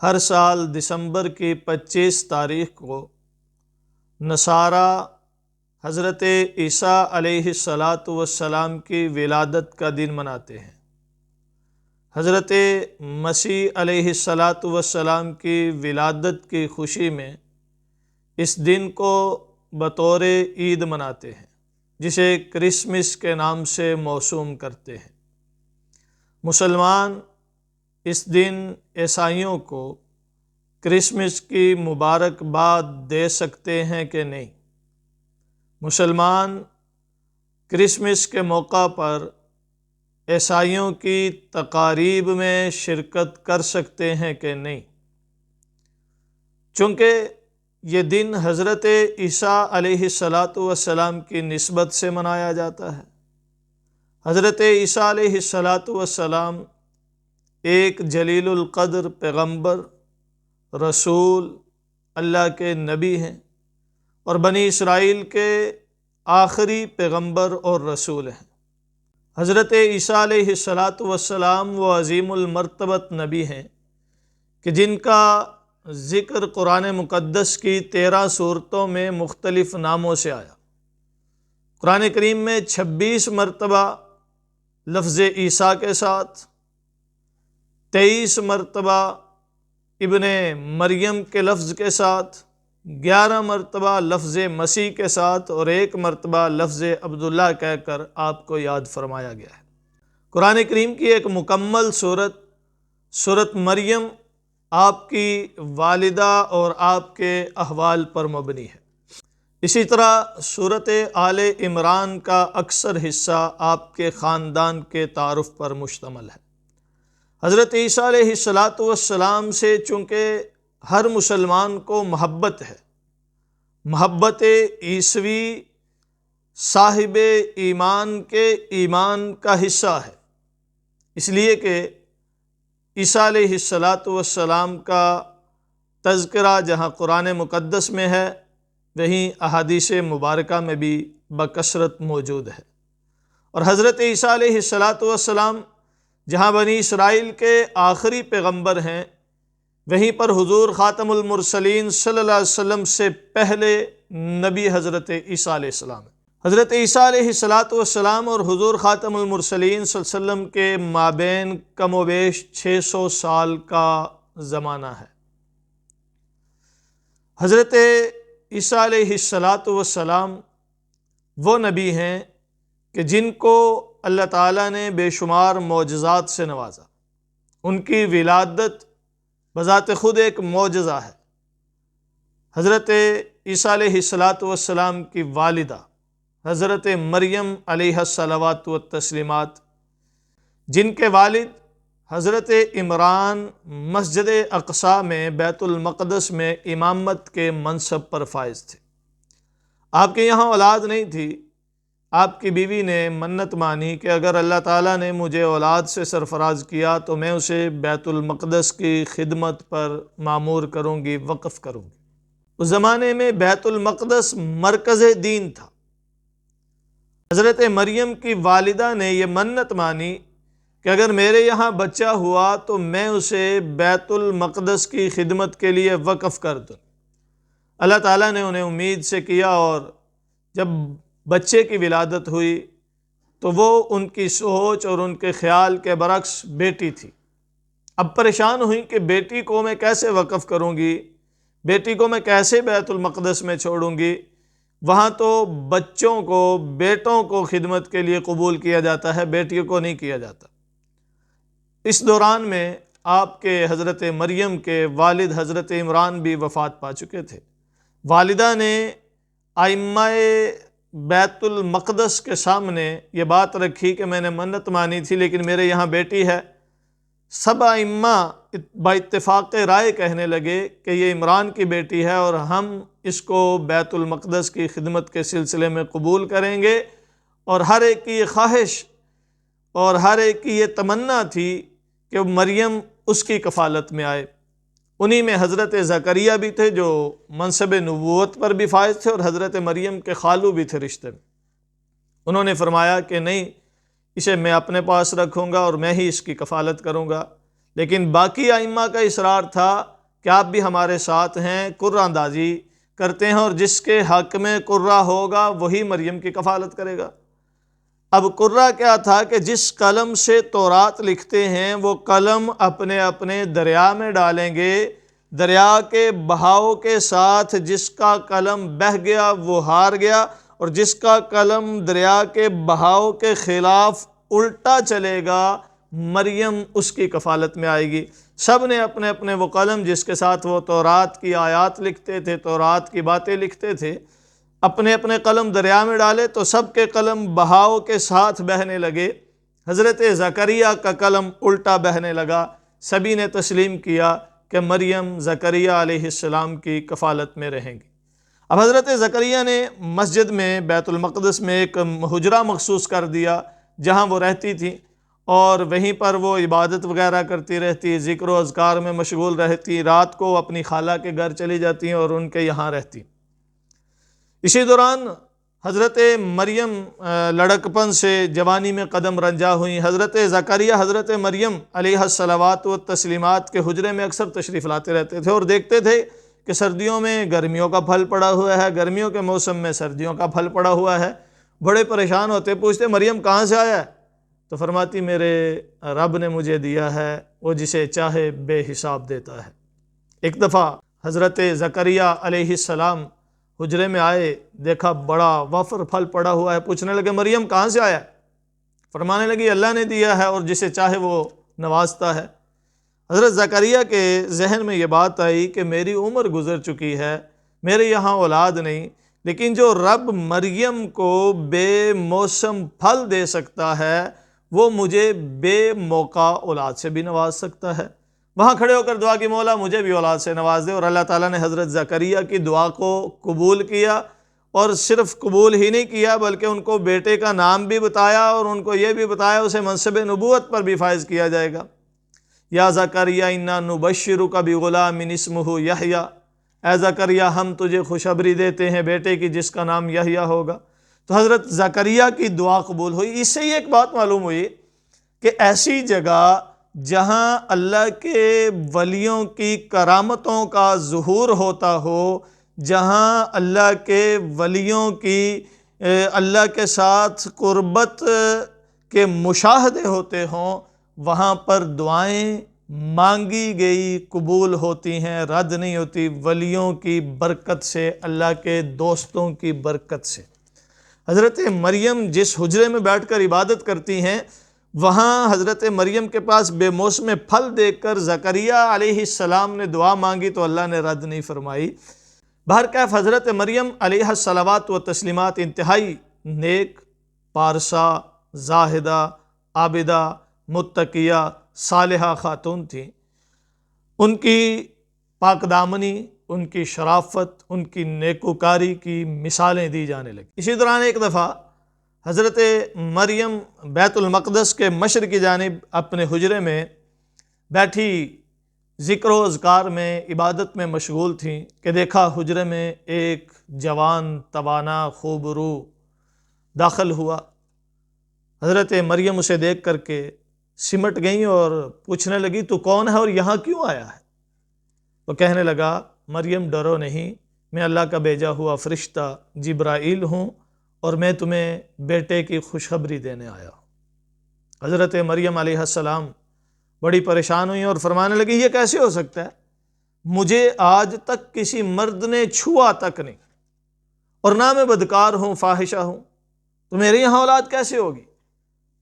ہر سال دسمبر کی 25 تاریخ کو نصارہ حضرت عیسیٰ علیہ السلام کی ولادت کا دن مناتے ہیں۔ حضرت مسیح علیہ السلام کی ولادت کی خوشی میں اس دن کو بطور عید مناتے ہیں، جسے کرسمس کے نام سے موسوم کرتے ہیں۔ مسلمان اس دن عیسائیوں کو کرسمس کی مبارکباد دے سکتے ہیں کہ نہیں؟ مسلمان کرسمس کے موقع پر عیسائیوں کی تقاریب میں شرکت کر سکتے ہیں کہ نہیں؟ چونکہ یہ دن حضرت عیسیٰ علیہ السلام کی نسبت سے منایا جاتا ہے۔ حضرت عیسیٰ علیہ السلام ایک جلیل القدر پیغمبر، رسول، اللہ کے نبی ہیں اور بنی اسرائیل کے آخری پیغمبر اور رسول ہیں۔ حضرت عیسیٰ علیہ السلام وہ عظیم المرتبت نبی ہیں کہ جن کا ذکر قرآن مقدس کی 13 سورتوں میں مختلف ناموں سے آیا۔ قرآن کریم میں 26 مرتبہ لفظ عیسیٰ کے ساتھ، 23 مرتبہ ابن مریم کے لفظ کے ساتھ، 11 مرتبہ لفظ مسیح کے ساتھ اور 1 مرتبہ لفظ عبداللہ کہہ کر آپ کو یاد فرمایا گیا ہے۔ قرآن کریم کی ایک مکمل سورت مریم آپ کی والدہ اور آپ کے احوال پر مبنی ہے۔ اسی طرح سورت آل عمران کا اکثر حصہ آپ کے خاندان کے تعارف پر مشتمل ہے۔ حضرت عیسیٰ علیہ السلام سے چونکہ ہر مسلمان کو محبت ہے، محبت عیسوی صاحب ایمان کے ایمان کا حصہ ہے، اس لیے کہ عیسیٰ علیہ السلام کا تذکرہ جہاں قرآن مقدس میں ہے، وہیں احادیث مبارکہ میں بھی بکثرت موجود ہے۔ اور حضرت عیسیٰ علیہ السلام جہاں بنی اسرائیل کے آخری پیغمبر ہیں، وہیں پر حضور خاتم المرسلین صلی اللہ علیہ وسلم سے پہلے نبی حضرت عیسیٰ علیہ السلام ہے۔ حضرت عیسیٰ علیہ السلام اور حضور خاتم المرسلین صلی اللہ علیہ وسلم کے مابین کم و بیش 600 سال کا زمانہ ہے۔ حضرت عیسیٰ علیہ السلام وہ نبی ہیں کہ جن کو اللہ تعالیٰ نے بے شمار معجزات سے نوازا۔ ان کی ولادت بذات خود ایک معجزہ ہے۔ حضرت عیسیٰ علیہ السلام کی والدہ حضرت مریم علیہ الصلوات والتسلیمات، جن کے والد حضرت عمران مسجد اقصیٰ میں بیت المقدس میں امامت کے منصب پر فائز تھے۔ آپ کے یہاں اولاد نہیں تھی، آپ کی بیوی نے منت مانی کہ اگر اللہ تعالیٰ نے مجھے اولاد سے سرفراز کیا تو میں اسے بیت المقدس کی خدمت پر مامور کروں گی، وقف کروں گی۔ اس زمانے میں بیت المقدس مرکز دین تھا۔ حضرت مریم کی والدہ نے یہ منت مانی کہ اگر میرے یہاں بچہ ہوا تو میں اسے بیت المقدس کی خدمت کے لیے وقف کر دوں۔ اللہ تعالیٰ نے انہیں امید سے کیا، اور جب بچے کی ولادت ہوئی تو وہ ان کی سوچ اور ان کے خیال کے برعکس بیٹی تھی۔ اب پریشان ہوئی کہ بیٹی کو میں کیسے وقف کروں گی، بیٹی کو میں کیسے بیت المقدس میں چھوڑوں گی، وہاں تو بچوں کو، بیٹوں کو خدمت کے لیے قبول کیا جاتا ہے، بیٹیوں کو نہیں کیا جاتا۔ اس دوران میں آپ کے حضرت مریم کے والد حضرت عمران بھی وفات پا چکے تھے۔ والدہ نے ائمہ بیت المقدس کے سامنے یہ بات رکھی کہ میں نے منت مانی تھی لیکن میرے یہاں بیٹی ہے۔ سب ائمہ با اتفاق رائے کہنے لگے کہ یہ عمران کی بیٹی ہے اور ہم اس کو بیت المقدس کی خدمت کے سلسلے میں قبول کریں گے، اور ہر ایک کی یہ خواہش اور ہر ایک کی یہ تمنا تھی کہ مریم اس کی کفالت میں آئے۔ انہی میں حضرت زکریا بھی تھے جو منصب نبوت پر بھی فائز تھے، اور حضرت مریم کے خالو بھی تھے رشتے میں۔ انہوں نے فرمایا کہ نہیں، اسے میں اپنے پاس رکھوں گا اور میں ہی اس کی کفالت کروں گا، لیکن باقی ائمہ کا اصرار تھا کہ آپ بھی ہمارے ساتھ ہیں، قرہ اندازی کرتے ہیں، اور جس کے حق میں قرہ ہوگا وہی مریم کی کفالت کرے گا۔ اب قرہ کیا تھا کہ جس قلم سے تورات لکھتے ہیں وہ قلم اپنے اپنے دریا میں ڈالیں گے، دریا کے بہاؤ کے ساتھ جس کا قلم بہہ گیا وہ ہار گیا، اور جس کا قلم دریا کے بہاؤ کے خلاف الٹا چلے گا مریم اس کی کفالت میں آئے گی۔ سب نے اپنے اپنے وہ قلم جس کے ساتھ وہ تورات کی آیات لکھتے تھے، تورات کی باتیں لکھتے تھے، اپنے اپنے قلم دریا میں ڈالے تو سب کے قلم بہاؤ کے ساتھ بہنے لگے۔ حضرت زکریہ کا قلم الٹا بہنے لگا، سبھی نے تسلیم کیا کہ مریم زکریہ علیہ السلام کی کفالت میں رہیں گی۔ اب حضرت زکریہ نے مسجد میں بیت المقدس میں ایک حجرہ مخصوص کر دیا جہاں وہ رہتی تھی، اور وہیں پر وہ عبادت وغیرہ کرتی رہتی، ذکر و اذکار میں مشغول رہتی، رات کو اپنی خالہ کے گھر چلی جاتی اور ان کے یہاں رہتی۔ اسی دوران حضرت مریم لڑکپن سے جوانی میں قدم رنجا ہوئیں۔ حضرت زکریہ حضرت مریم علیہ الصلوات و تسلیمات کے حجرے میں اکثر تشریف لاتے رہتے تھے اور دیکھتے تھے کہ سردیوں میں گرمیوں کا پھل پڑا ہوا ہے، گرمیوں کے موسم میں سردیوں کا پھل پڑا ہوا ہے۔ بڑے پریشان ہوتے، پوچھتے مریم کہاں سے آیا ہے؟ تو فرماتی میرے رب نے مجھے دیا ہے، وہ جسے چاہے بے حساب دیتا ہے۔ ایک دفعہ حضرت زکریہ علیہ السلام حجرے میں آئے، دیکھا بڑا وفر پھل پڑا ہوا ہے، پوچھنے لگے مریم کہاں سے آیا؟ فرمانے لگی اللہ نے دیا ہے اور جسے چاہے وہ نوازتا ہے۔ حضرت زکریہ کے ذہن میں یہ بات آئی کہ میری عمر گزر چکی ہے، میرے یہاں اولاد نہیں، لیکن جو رب مریم کو بے موسم پھل دے سکتا ہے وہ مجھے بے موقع اولاد سے بھی نواز سکتا ہے۔ وہاں کھڑے ہو کر دعا کی مولا مجھے بھی اولاد سے نواز دے، اور اللہ تعالیٰ نے حضرت زکریہ کی دعا کو قبول کیا، اور صرف قبول ہی نہیں کیا بلکہ ان کو بیٹے کا نام بھی بتایا، اور ان کو یہ بھی بتایا اسے منصب نبوت پر بھی فائز کیا جائے گا۔ یا زکریہ انا نبشرک بغلام اسمہ یحییٰ، اے زکریہ ہم تجھے خوشخبری دیتے ہیں بیٹے کی جس کا نام یحییٰ ہوگا۔ تو حضرت زکریہ کی دعا قبول ہوئی۔ اس سے یہ ایک بات معلوم ہوئی کہ ایسی جگہ جہاں اللہ کے ولیوں کی کرامتوں کا ظہور ہوتا ہو، جہاں اللہ کے ولیوں کی اللہ کے ساتھ قربت کے مشاہدے ہوتے ہوں، وہاں پر دعائیں مانگی گئی قبول ہوتی ہیں، رد نہیں ہوتی، ولیوں کی برکت سے، اللہ کے دوستوں کی برکت سے۔ حضرت مریم جس حجرے میں بیٹھ کر عبادت کرتی ہیں، وہاں حضرت مریم کے پاس بے موسم پھل دیکھ کر زکریہ علیہ السلام نے دعا مانگی تو اللہ نے رد نہیں فرمائی۔ بہرکیف حضرت مریم علیہ الصلوات و تسلیمات انتہائی نیک، پارسا، زاہدہ، عابدہ، متقیہ، صالحہ خاتون تھیں۔ ان کی پاک دامنی، ان کی شرافت، ان کی نیکوکاری کی مثالیں دی جانے لگیں۔ اسی دوران ایک دفعہ حضرت مریم بیت المقدس کے مشرقی جانب اپنے حجرے میں بیٹھی ذکر و اذکار میں عبادت میں مشغول تھیں کہ دیکھا حجرے میں ایک جوان توانا خوب رو داخل ہوا۔ حضرت مریم اسے دیکھ کر کے سمٹ گئیں اور پوچھنے لگی تو کون ہے اور یہاں کیوں آیا ہے؟ تو کہنے لگا مریم ڈرو نہیں، میں اللہ کا بھیجا ہوا فرشتہ جبرائیل ہوں اور میں تمہیں بیٹے کی خوشخبری دینے آیا ہوں۔ حضرت مریم علیہ السلام بڑی پریشان ہوئی اور فرمانے لگی یہ کیسے ہو سکتا ہے؟ مجھے آج تک کسی مرد نے چھوا تک نہیں، اور نہ میں بدکار ہوں، فاحشہ ہوں، تو میرے یہاں اولاد کیسے ہوگی؟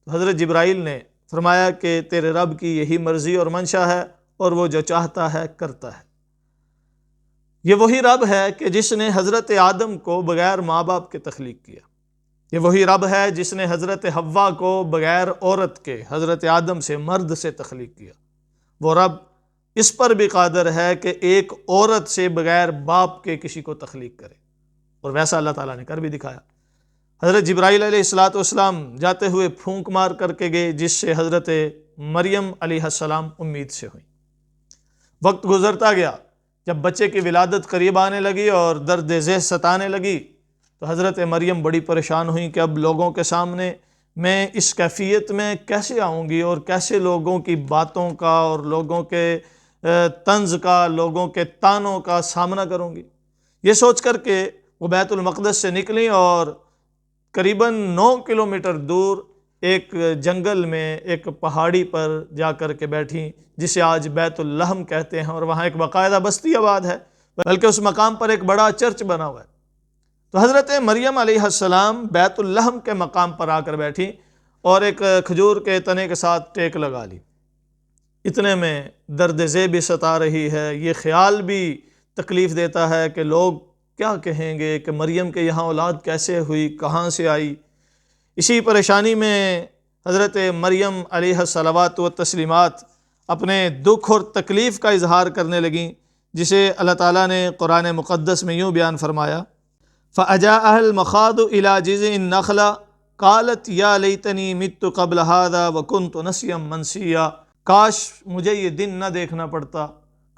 تو حضرت جبرائیل نے فرمایا کہ تیرے رب کی یہی مرضی اور منشا ہے، اور وہ جو چاہتا ہے کرتا ہے۔ یہ وہی رب ہے کہ جس نے حضرت آدم کو بغیر ماں باپ کے تخلیق کیا۔ یہ وہی رب ہے جس نے حضرت حوا کو بغیر عورت کے، حضرت آدم سے، مرد سے تخلیق کیا۔ وہ رب اس پر بھی قادر ہے کہ ایک عورت سے بغیر باپ کے کسی کو تخلیق کرے، اور ویسا اللہ تعالیٰ نے کر بھی دکھایا۔ حضرت جبرائیل علیہ السلام جاتے ہوئے پھونک مار کر کے گئے، جس سے حضرت مریم علیہ السلام امید سے ہوئی۔ وقت گزرتا گیا، جب بچے کی ولادت قریب آنے لگی اور درد ذہ ستانے لگی تو حضرت مریم بڑی پریشان ہوئیں کہ اب لوگوں کے سامنے میں اس کیفیت میں کیسے آؤں گی اور کیسے لوگوں کی باتوں کا اور لوگوں کے طنز کا، لوگوں کے طعنوں کا سامنا کروں گی۔ یہ سوچ کر کے وہ بیت المقدس سے نکلیں اور قریباً 9 کلومیٹر دور ایک جنگل میں ایک پہاڑی پر جا کر کے بیٹھیں، جسے آج بیت اللحم کہتے ہیں، اور وہاں ایک باقاعدہ بستی آباد ہے، بلکہ اس مقام پر ایک بڑا چرچ بنا ہوا ہے۔ تو حضرت مریم علیہ السلام بیت اللحم کے مقام پر آ کر بیٹھیں اور ایک کھجور کے تنے کے ساتھ ٹیک لگا لی۔ اتنے میں درد ذیل بھی ستا رہی ہے، یہ خیال بھی تکلیف دیتا ہے کہ لوگ کیا کہیں گے کہ مریم کے یہاں اولاد کیسے ہوئی، کہاں سے آئی۔ اسی پریشانی میں حضرت مریم علیہ الصلوات و تسلیمات اپنے دکھ اور تکلیف کا اظہار کرنے لگیں، جسے اللہ تعالیٰ نے قرآن مقدس میں یوں بیان فرمایا، فَأَجَاءَهَا الْمَخَاضُ إِلَى جِذْعِ النَّخْلَةِ قَالَتْ يَا لَيْتَنِي مِتُّ قَبْلَ هَذَا وَكُنْتُ نَسْيًا مَنْسِيًّا، کاش مجھے یہ دن نہ دیکھنا پڑتا،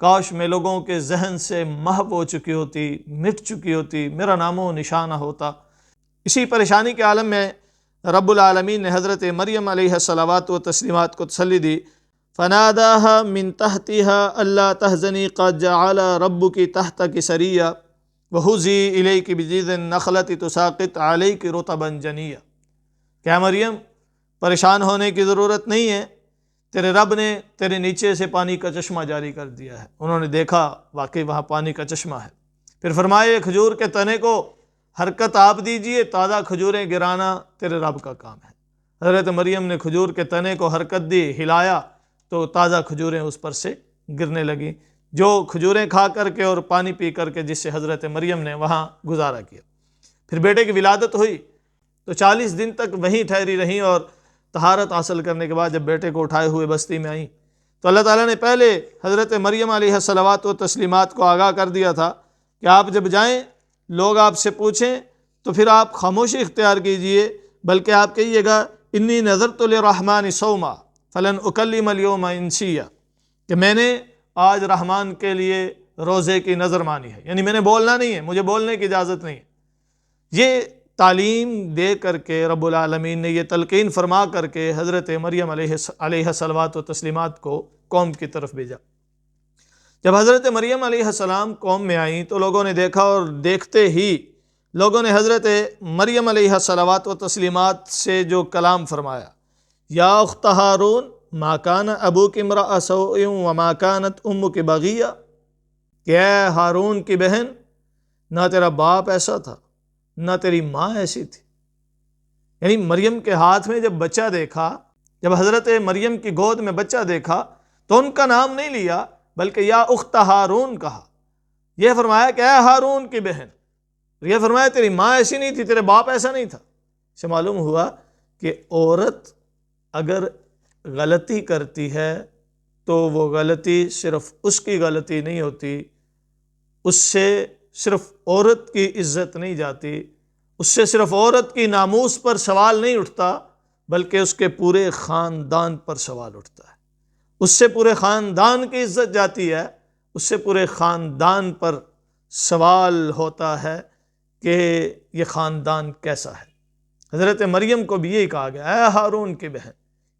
کاش میں لوگوں کے ذہن سے محو ہو چکی ہوتی، مٹ چکی ہوتی، میرا نام و نشان نہ ہوتا۔ اسی پریشانی کے عالم میں رب العالمین نے حضرت مریم علیہ الصلوات و تسلیمات کو تسلی دی، فَنَادَاهَا مِن تَحْتِهَا أَلَّا تَحْزَنِي قَدْ جَعَلَ رَبُّكِ تَحْتَكِ سَرِيًّا وَهُزِّي إِلَيْكِ بِجِذْعِ النَّخْلَةِ تُسَاقِطْ عَلَيْكِ رُطَبًا جَنِيًّا، کیا مریم پریشان ہونے کی ضرورت نہیں ہے، تیرے رب نے تیرے نیچے سے پانی کا چشمہ جاری کر دیا ہے۔ انہوں نے دیکھا واقعی وہاں پانی کا چشمہ ہے۔ پھر فرمائے کھجور کے تنے کو حرکت آپ دیجئے، تازہ کھجوریں گرانا تیرے رب کا کام ہے۔ حضرت مریم نے کھجور کے تنے کو حرکت دی، ہلایا تو تازہ کھجوریں اس پر سے گرنے لگیں، جو کھجوریں کھا کر کے اور پانی پی کر کے جس سے حضرت مریم نے وہاں گزارا کیا۔ پھر بیٹے کی ولادت ہوئی تو 40 دن تک وہیں ٹھہری رہیں، اور طہارت حاصل کرنے کے بعد جب بیٹے کو اٹھائے ہوئے بستی میں آئیں تو اللہ تعالیٰ نے پہلے حضرت مریم علیہ الصلوات و تسلیمات کو آگاہ کر دیا تھا کہ آپ جب جائیں لوگ آپ سے پوچھیں تو پھر آپ خاموشی اختیار کیجئے، بلکہ آپ کہیے گا انی نذرت للرحمن صوما فلن اکلم اليوم انسیا، کہ میں نے آج رحمان کے لیے روزے کی نظر مانی ہے، یعنی میں نے بولنا نہیں ہے، مجھے بولنے کی اجازت نہیں ہے۔ یہ تعلیم دے کر کے رب العالمین نے یہ تلقین فرما کر کے حضرت مریم علیہ الصلوات و تسلیمات کو قوم کی طرف بھیجا۔ جب حضرت مریم علیہ السلام قوم میں آئیں تو لوگوں نے دیکھا، اور دیکھتے ہی لوگوں نے حضرت مریم علیہ الصلوات و تسلیمات سے جو کلام فرمایا، یا اخت ہارون ما کان ابوک امرأ سوء وما کانت امک بغیہ، کہ اے ہارون کی بہن، نہ تیرا باپ ایسا تھا نہ تیری ماں ایسی تھی۔ یعنی مریم کے ہاتھ میں جب بچہ دیکھا، جب حضرت مریم کی گود میں بچہ دیکھا تو ان کا نام نہیں لیا بلکہ یا اخت ہارون کہا، یہ فرمایا کہ اے ہارون کی بہن، یہ فرمایا تیری ماں ایسی نہیں تھی، تیرے باپ ایسا نہیں تھا۔ اس سے معلوم ہوا کہ عورت اگر غلطی کرتی ہے تو وہ غلطی صرف اس کی غلطی نہیں ہوتی، اس سے صرف عورت کی عزت نہیں جاتی، اس سے صرف عورت کی ناموس پر سوال نہیں اٹھتا بلکہ اس کے پورے خاندان پر سوال اٹھتا ہے، اس سے پورے خاندان کی عزت جاتی ہے، اس سے پورے خاندان پر سوال ہوتا ہے کہ یہ خاندان کیسا ہے۔ حضرت مریم کو بھی یہی کہا گیا، اے ہارون کی بہن،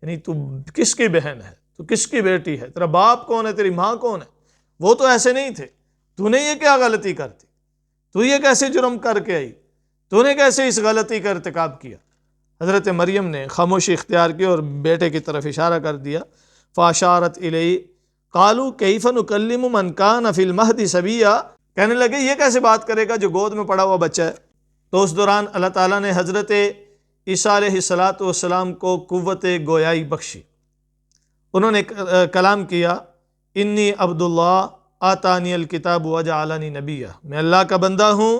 یعنی تو کس کی بہن ہے، تو کس کی بیٹی ہے، تیرا باپ کون ہے، تیری ماں کون ہے، وہ تو ایسے نہیں تھے، تو نے یہ کیا غلطی کرتی، تو یہ کیسے جرم کر کے آئی، تو نے کیسے اس غلطی کا ارتکاب کیا۔ حضرت مریم نے خاموشی اختیار کی اور بیٹے کی طرف اشارہ کر دیا، فاشارت الیہ قالوا کیف نکلم من کان فی المہد صبیا، کہنے لگے یہ کیسے بات کرے گا جو گود میں پڑا ہوا بچہ ہے۔ تو اس دوران اللہ تعالیٰ نے حضرت عیسیٰ علیہ السلام کو قوت گویائی بخشی۔ انہوں نے کلام کیا، انی عبداللہ آتانی الکتاب وجعلنی نبیہ، میں اللہ کا بندہ ہوں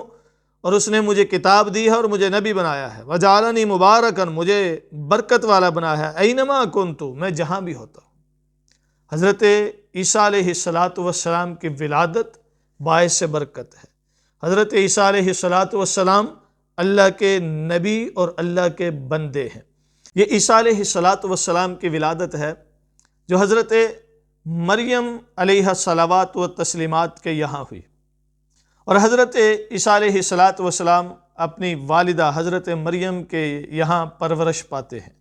اور اس نے مجھے کتاب دی ہے اور مجھے نبی بنایا ہے، وجعلنی مبارکن، مجھے برکت والا بنایا ہے، اینما کنت، میں جہاں بھی ہوتا ہوں۔ حضرت عیسیٰ علیہ السلام کی ولادت باعث سے برکت ہے۔ حضرت عیسیٰ علیہ السلام اللہ کے نبی اور اللہ کے بندے ہیں۔ یہ عیسیٰ علیہ السلام کی ولادت ہے جو حضرت مریم علیہ الصلوات و تسلیمات کے یہاں ہوئی، اور حضرت عیسیٰ علیہ السلام اپنی والدہ حضرت مریم کے یہاں پرورش پاتے ہیں۔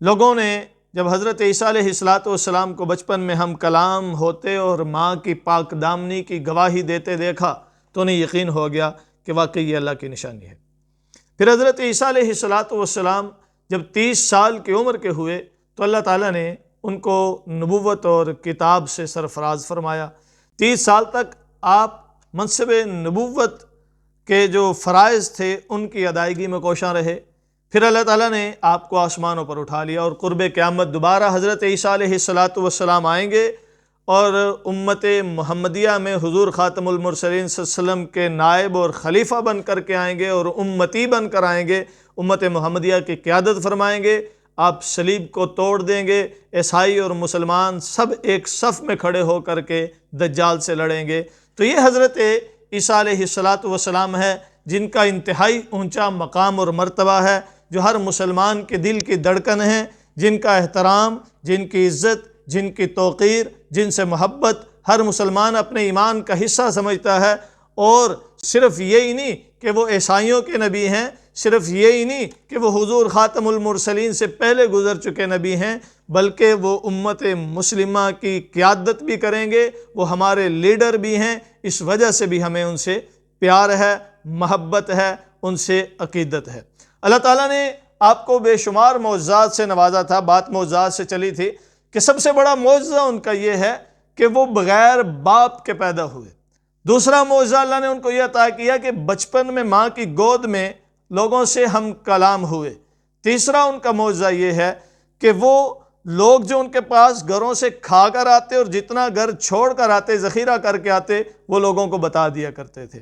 لوگوں نے جب حضرت عیسیٰ علیہ السلام کو بچپن میں ہم کلام ہوتے اور ماں کی پاک دامنی کی گواہی دیتے دیکھا تو انہیں یقین ہو گیا کہ واقعی یہ اللہ کی نشانی ہے۔ پھر حضرت عیسیٰ علیہ السلام جب 30 سال کی عمر کے ہوئے تو اللہ تعالیٰ نے ان کو نبوت اور کتاب سے سرفراز فرمایا۔ 30 سال تک آپ منصب نبوت کے جو فرائض تھے ان کی ادائیگی میں کوشاں رہے۔ پھر اللہ تعالیٰ نے آپ کو آسمانوں پر اٹھا لیا اور قرب قیامت دوبارہ حضرت عیسیٰ علیہ السلام آئیں گے اور امت محمدیہ میں حضور خاتم المرسلین صلی اللہ علیہ وسلم کے نائب اور خلیفہ بن کر کے آئیں گے اور امتی بن کر آئیں گے، امت محمدیہ کی قیادت فرمائیں گے۔ آپ صلیب کو توڑ دیں گے، عیسائی اور مسلمان سب ایک صف میں کھڑے ہو کر کے دجال سے لڑیں گے۔ تو یہ حضرت عیسیٰ علیہ السلام ہے جن کا انتہائی اونچا مقام اور مرتبہ ہے، جو ہر مسلمان کے دل کی دھڑکن ہیں، جن کا احترام، جن کی عزت، جن کی توقیر، جن سے محبت ہر مسلمان اپنے ایمان کا حصہ سمجھتا ہے۔ اور صرف یہی نہیں کہ وہ عیسائیوں کے نبی ہیں، صرف یہی نہیں کہ وہ حضور خاتم المرسلین سے پہلے گزر چکے نبی ہیں، بلکہ وہ امت مسلمہ کی قیادت بھی کریں گے، وہ ہمارے لیڈر بھی ہیں۔ اس وجہ سے بھی ہمیں ان سے پیار ہے، محبت ہے، ان سے عقیدت ہے۔ اللہ تعالیٰ نے آپ کو بے شمار معجزات سے نوازا تھا۔ بات معجزات سے چلی تھی کہ سب سے بڑا معجزہ ان کا یہ ہے کہ وہ بغیر باپ کے پیدا ہوئے۔ دوسرا معجزہ اللہ نے ان کو یہ عطا کیا کہ بچپن میں ماں کی گود میں لوگوں سے ہم کلام ہوئے۔ تیسرا ان کا معجزہ یہ ہے کہ وہ لوگ جو ان کے پاس گھروں سے کھا کر آتے اور جتنا گھر چھوڑ کر آتے، ذخیرہ کر کے آتے، وہ لوگوں کو بتا دیا کرتے تھے۔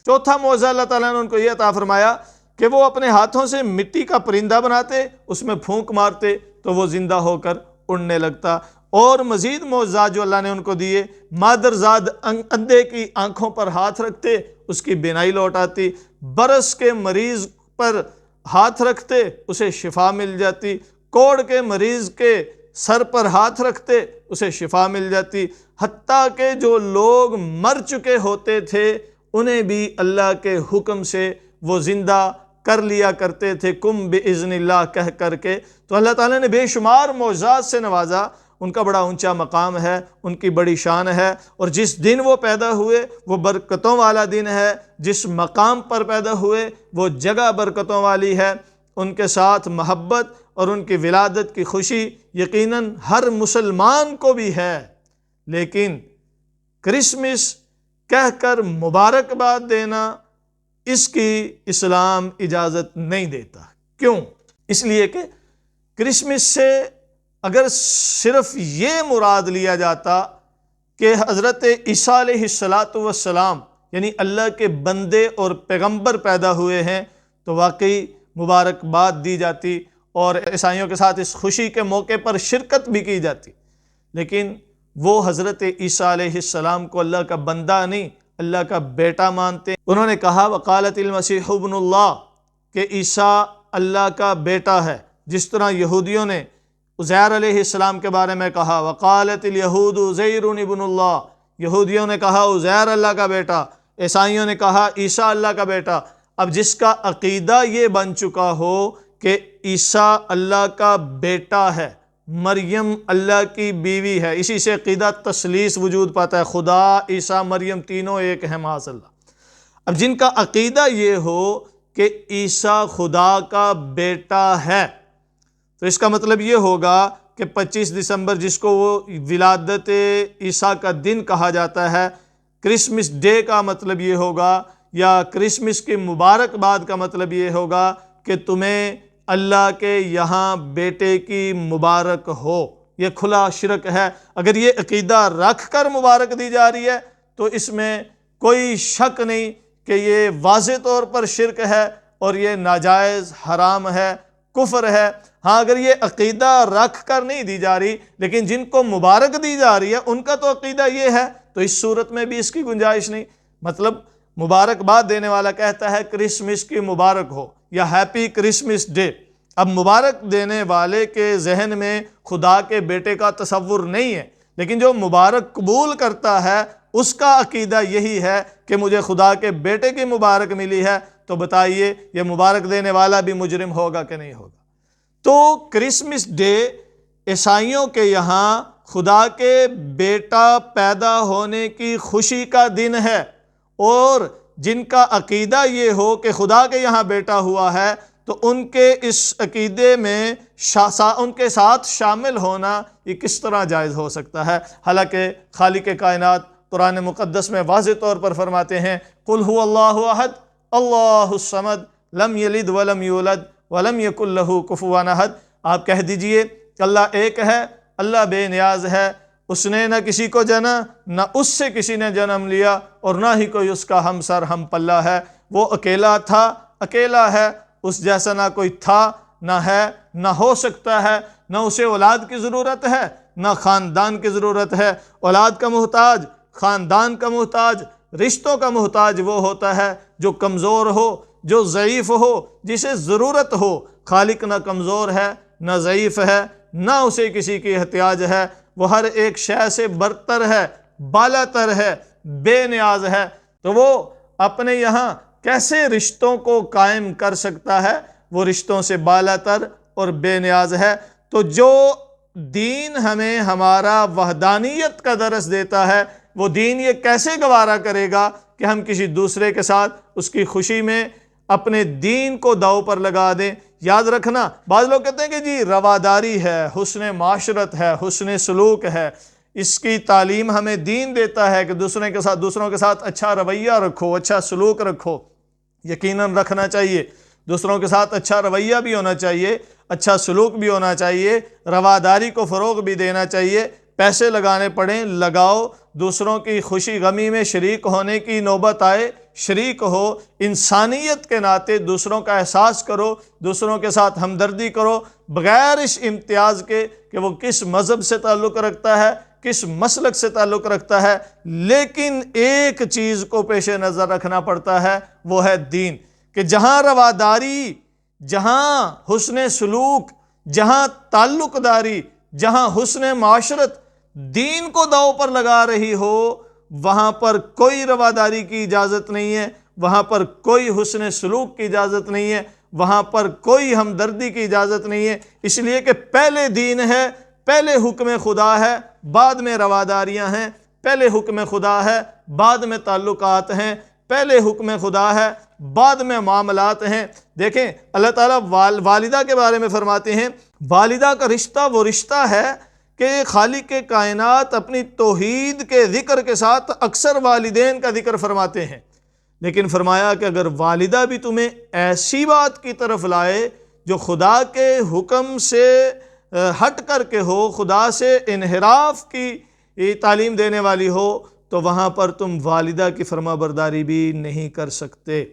چوتھا معجزہ اللہ تعالیٰ نے ان کو یہ عطا فرمایا کہ وہ اپنے ہاتھوں سے مٹی کا پرندہ بناتے، اس میں پھونک مارتے تو وہ زندہ ہو کر اڑنے لگتا۔ اور مزید معجزات جو اللہ نے ان کو دیے، مادرزاد اندھے کی آنکھوں پر ہاتھ رکھتے، اس کی بینائی لوٹ آتی، برس کے مریض پر ہاتھ رکھتے، اسے شفا مل جاتی، کوڑ کے مریض کے سر پر ہاتھ رکھتے، اسے شفا مل جاتی، حتیٰ کہ جو لوگ مر چکے ہوتے تھے انہیں بھی اللہ کے حکم سے وہ زندہ کر لیا کرتے تھے، کم بِإِذْنِ اللہ کہہ کر کے۔ تو اللہ تعالیٰ نے بے شمار معجزات سے نوازا۔ ان کا بڑا اونچا مقام ہے، ان کی بڑی شان ہے، اور جس دن وہ پیدا ہوئے وہ برکتوں والا دن ہے، جس مقام پر پیدا ہوئے وہ جگہ برکتوں والی ہے۔ ان کے ساتھ محبت اور ان کی ولادت کی خوشی یقیناً ہر مسلمان کو بھی ہے، لیکن کرسمس کہہ کر مبارکباد دینا اس کی اسلام اجازت نہیں دیتا۔ کیوں؟ اس لیے کہ کرسمس سے اگر صرف یہ مراد لیا جاتا کہ حضرت عیسیٰ علیہ السلام یعنی اللہ کے بندے اور پیغمبر پیدا ہوئے ہیں تو واقعی مبارکباد دی جاتی اور عیسائیوں کے ساتھ اس خوشی کے موقع پر شرکت بھی کی جاتی، لیکن وہ حضرت عیسیٰ علیہ السلام کو اللہ کا بندہ نہیں، اللہ کا بیٹا مانتے ہیں۔ انہوں نے کہا وقالت المسیح ابن اللہ، کہ عیسیٰ اللہ کا بیٹا ہے، جس طرح یہودیوں نے عزیر علیہ السلام کے بارے میں کہا وقالت الیہود عزیر ابن اللہ، یہودیوں نے کہا عزیر اللہ کا بیٹا، عیسائیوں نے کہا عیسیٰ اللہ کا بیٹا۔ اب جس کا عقیدہ یہ بن چکا ہو کہ عیسیٰ اللہ کا بیٹا ہے، مریم اللہ کی بیوی ہے، اسی سے عقیدہ تثلیث وجود پاتا ہے، خدا، عیسیٰ، مریم تینوں ایک ہیں معاذ اللہ۔ اب جن کا عقیدہ یہ ہو کہ عیسیٰ خدا کا بیٹا ہے تو اس کا مطلب یہ ہوگا کہ 25 دسمبر جس کو وہ ولادت عیسیٰ کا دن کہا جاتا ہے، کرسمس ڈے کا مطلب یہ ہوگا یا کرسمس کی مبارکباد کا مطلب یہ ہوگا کہ تمہیں اللہ کے یہاں بیٹے کی مبارک ہو۔ یہ کھلا شرک ہے۔ اگر یہ عقیدہ رکھ کر مبارک دی جا رہی ہے تو اس میں کوئی شک نہیں کہ یہ واضح طور پر شرک ہے اور یہ ناجائز، حرام ہے، کفر ہے۔ ہاں اگر یہ عقیدہ رکھ کر نہیں دی جا رہی لیکن جن کو مبارک دی جا رہی ہے ان کا تو عقیدہ یہ ہے تو اس صورت میں بھی اس کی گنجائش نہیں۔ مطلب مبارکباد دینے والا کہتا ہے کرسمس کی مبارک ہو یا ہیپی کرسمس ڈے، اب مبارک دینے والے کے ذہن میں خدا کے بیٹے کا تصور نہیں ہے، لیکن جو مبارک قبول کرتا ہے اس کا عقیدہ یہی ہے کہ مجھے خدا کے بیٹے کی مبارک ملی ہے، تو بتائیے یہ مبارک دینے والا بھی مجرم ہوگا کہ نہیں ہوگا؟ تو کرسمس ڈے عیسائیوں کے یہاں خدا کے بیٹا پیدا ہونے کی خوشی کا دن ہے، اور جن کا عقیدہ یہ ہو کہ خدا کے یہاں بیٹا ہوا ہے تو ان کے اس عقیدے میں ان کے ساتھ شامل ہونا یہ کس طرح جائز ہو سکتا ہے؟ حالانکہ خالق کائنات قرآن مقدس میں واضح طور پر فرماتے ہیں قُلْ هُوَ اللَّهُ أَحَدٌ اللَّهُ الصَّمَدُ لَمْ يَلِدْ وَلَمْ يُولَدْ وَلَمْ يَكُنْ لَهُ كُفُوًا أَحَدٌ۔ آپ کہہ دیجئے کہ اللہ ایک ہے، اللہ بے نیاز ہے، اس نے نہ کسی کو جنا، نہ اس سے کسی نے جنم لیا، اور نہ ہی کوئی اس کا ہمسر ہم پلہ ہے۔ وہ اکیلا تھا، اکیلا ہے، اس جیسا نہ کوئی تھا، نہ ہے، نہ ہو سکتا ہے، نہ اسے اولاد کی ضرورت ہے، نہ خاندان کی ضرورت ہے۔ اولاد کا محتاج، خاندان کا محتاج، رشتوں کا محتاج وہ ہوتا ہے جو کمزور ہو، جو ضعیف ہو، جسے ضرورت ہو۔ خالق نہ کمزور ہے، نہ ضعیف ہے، نہ اسے کسی کی احتیاج ہے، وہ ہر ایک شے سے برتر ہے، بالا تر ہے، بے نیاز ہے، تو وہ اپنے یہاں کیسے رشتوں کو قائم کر سکتا ہے؟ وہ رشتوں سے بالا تر اور بے نیاز ہے۔ تو جو دین ہمیں ہمارا وحدانیت کا درس دیتا ہے، وہ دین یہ کیسے گوارا کرے گا کہ ہم کسی دوسرے کے ساتھ اس کی خوشی میں اپنے دین کو داؤ پر لگا دیں؟ یاد رکھنا، بعض لوگ کہتے ہیں کہ جی رواداری ہے، حسن معاشرت ہے، حسن سلوک ہے، اس کی تعلیم ہمیں دین دیتا ہے کہ دوسروں کے ساتھ اچھا رویہ رکھو، اچھا سلوک رکھو۔ یقیناً رکھنا چاہیے، دوسروں کے ساتھ اچھا رویہ بھی ہونا چاہیے، اچھا سلوک بھی ہونا چاہیے، رواداری کو فروغ بھی دینا چاہیے۔ پیسے لگانے پڑیں لگاؤ، دوسروں کی خوشی غمی میں شریک ہونے کی نوبت آئے شریک ہو، انسانیت کے ناطے دوسروں کا احساس کرو، دوسروں کے ساتھ ہمدردی کرو، بغیر اس امتیاز کے کہ وہ کس مذہب سے تعلق رکھتا ہے، کس مسلک سے تعلق رکھتا ہے۔ لیکن ایک چیز کو پیش نظر رکھنا پڑتا ہے، وہ ہے دین، کہ جہاں رواداری، جہاں حسن سلوک، جہاں تعلق داری، جہاں حسن معاشرت دین کو داؤ پر لگا رہی ہو، وہاں پر کوئی رواداری کی اجازت نہیں ہے، وہاں پر کوئی حسن سلوک کی اجازت نہیں ہے، وہاں پر کوئی ہمدردی کی اجازت نہیں ہے، اس لیے کہ پہلے دین ہے، پہلے حکم خدا ہے، بعد میں رواداریاں ہیں، پہلے حکم خدا ہے، بعد میں تعلقات ہیں، پہلے حکم خدا ہے، بعد میں معاملات ہیں۔ دیکھیں اللہ تعالیٰ والدہ کے بارے میں فرماتے ہیں، والدہ کا رشتہ وہ رشتہ ہے کہ خالق کائنات اپنی توحید کے ذکر کے ساتھ اکثر والدین کا ذکر فرماتے ہیں، لیکن فرمایا کہ اگر والدہ بھی تمہیں ایسی بات کی طرف لائے جو خدا کے حکم سے ہٹ کر کے ہو، خدا سے انحراف کی تعلیم دینے والی ہو، تو وہاں پر تم والدہ کی فرما برداری بھی نہیں کر سکتے۔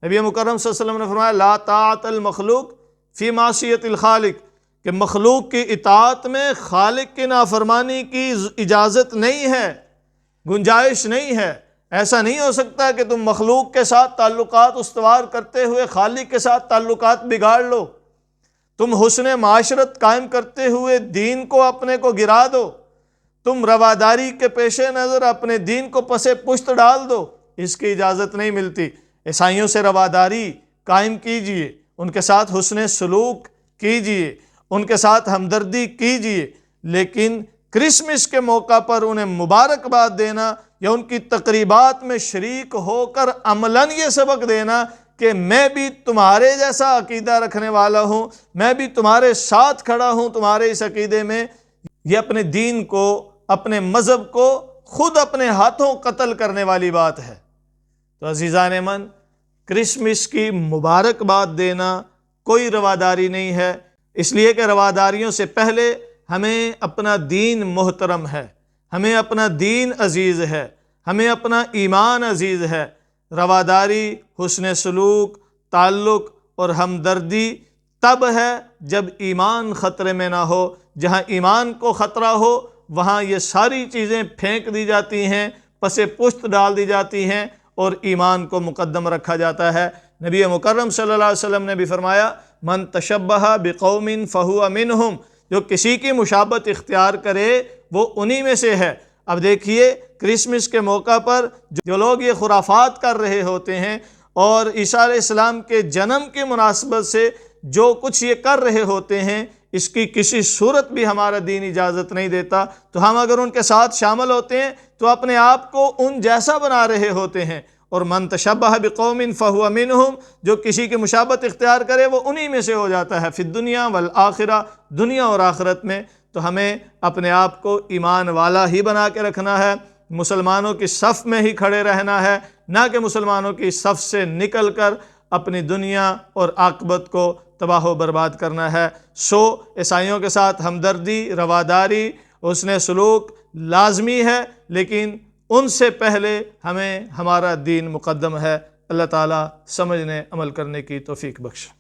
نبی مکرم صلی اللہ علیہ وسلم نے فرمایا لا طاعت المخلوق فی معصیت الخالق، کہ مخلوق کی اطاعت میں خالق کی نافرمانی کی اجازت نہیں ہے، گنجائش نہیں ہے۔ ایسا نہیں ہو سکتا کہ تم مخلوق کے ساتھ تعلقات استوار کرتے ہوئے خالق کے ساتھ تعلقات بگاڑ لو، تم حسن معاشرت قائم کرتے ہوئے دین کو اپنے کو گرا دو، تم رواداری کے پیش نظر اپنے دین کو پس پشت ڈال دو، اس کی اجازت نہیں ملتی۔ عیسائیوں سے رواداری قائم کیجئے، ان کے ساتھ حسن سلوک کیجئے، ان کے ساتھ ہمدردی کیجئے، لیکن کرسمس کے موقع پر انہیں مبارکباد دینا یا ان کی تقریبات میں شریک ہو کر عملاً یہ سبق دینا کہ میں بھی تمہارے جیسا عقیدہ رکھنے والا ہوں، میں بھی تمہارے ساتھ کھڑا ہوں تمہارے اس عقیدے میں، یہ اپنے دین کو، اپنے مذہب کو خود اپنے ہاتھوں قتل کرنے والی بات ہے۔ تو عزیزان من، کرسمس کی مبارکباد دینا کوئی رواداری نہیں ہے، اس لیے کہ رواداریوں سے پہلے ہمیں اپنا دین محترم ہے، ہمیں اپنا دین عزیز ہے، ہمیں اپنا ایمان عزیز ہے۔ رواداری، حسن سلوک، تعلق اور ہمدردی تب ہے جب ایمان خطرے میں نہ ہو۔ جہاں ایمان کو خطرہ ہو وہاں یہ ساری چیزیں پھینک دی جاتی ہیں، پس پشت ڈال دی جاتی ہیں اور ایمان کو مقدم رکھا جاتا ہے۔ نبی مکرم صلی اللہ علیہ وسلم نے بھی فرمایا من تشبہ بقوم فہو منہم، جو کسی کی مشابہت اختیار کرے وہ انہی میں سے ہے۔ اب دیکھیے کرسمس کے موقع پر جو لوگ یہ خرافات کر رہے ہوتے ہیں اور عیسیٰ علیہ السلام کے جنم کی مناسبت سے جو کچھ یہ کر رہے ہوتے ہیں اس کی کسی صورت بھی ہمارا دین اجازت نہیں دیتا، تو ہم اگر ان کے ساتھ شامل ہوتے ہیں تو اپنے آپ کو ان جیسا بنا رہے ہوتے ہیں، اور من تشبہ بقوم فہو منہم، جو کسی کی مشابہت اختیار کرے وہ انہی میں سے ہو جاتا ہے، فی الدنیا والآخرہ، دنیا اور آخرت میں۔ تو ہمیں اپنے آپ کو ایمان والا ہی بنا کے رکھنا ہے، مسلمانوں کی صف میں ہی کھڑے رہنا ہے، نہ کہ مسلمانوں کی صف سے نکل کر اپنی دنیا اور عاقبت کو تباہ و برباد کرنا ہے۔ سو عیسائیوں کے ساتھ ہمدردی، رواداری، حسن سلوک لازمی ہے، لیکن ان سے پہلے ہمیں ہمارا دین مقدم ہے۔ اللہ تعالیٰ سمجھنے عمل کرنے کی توفیق بخشے۔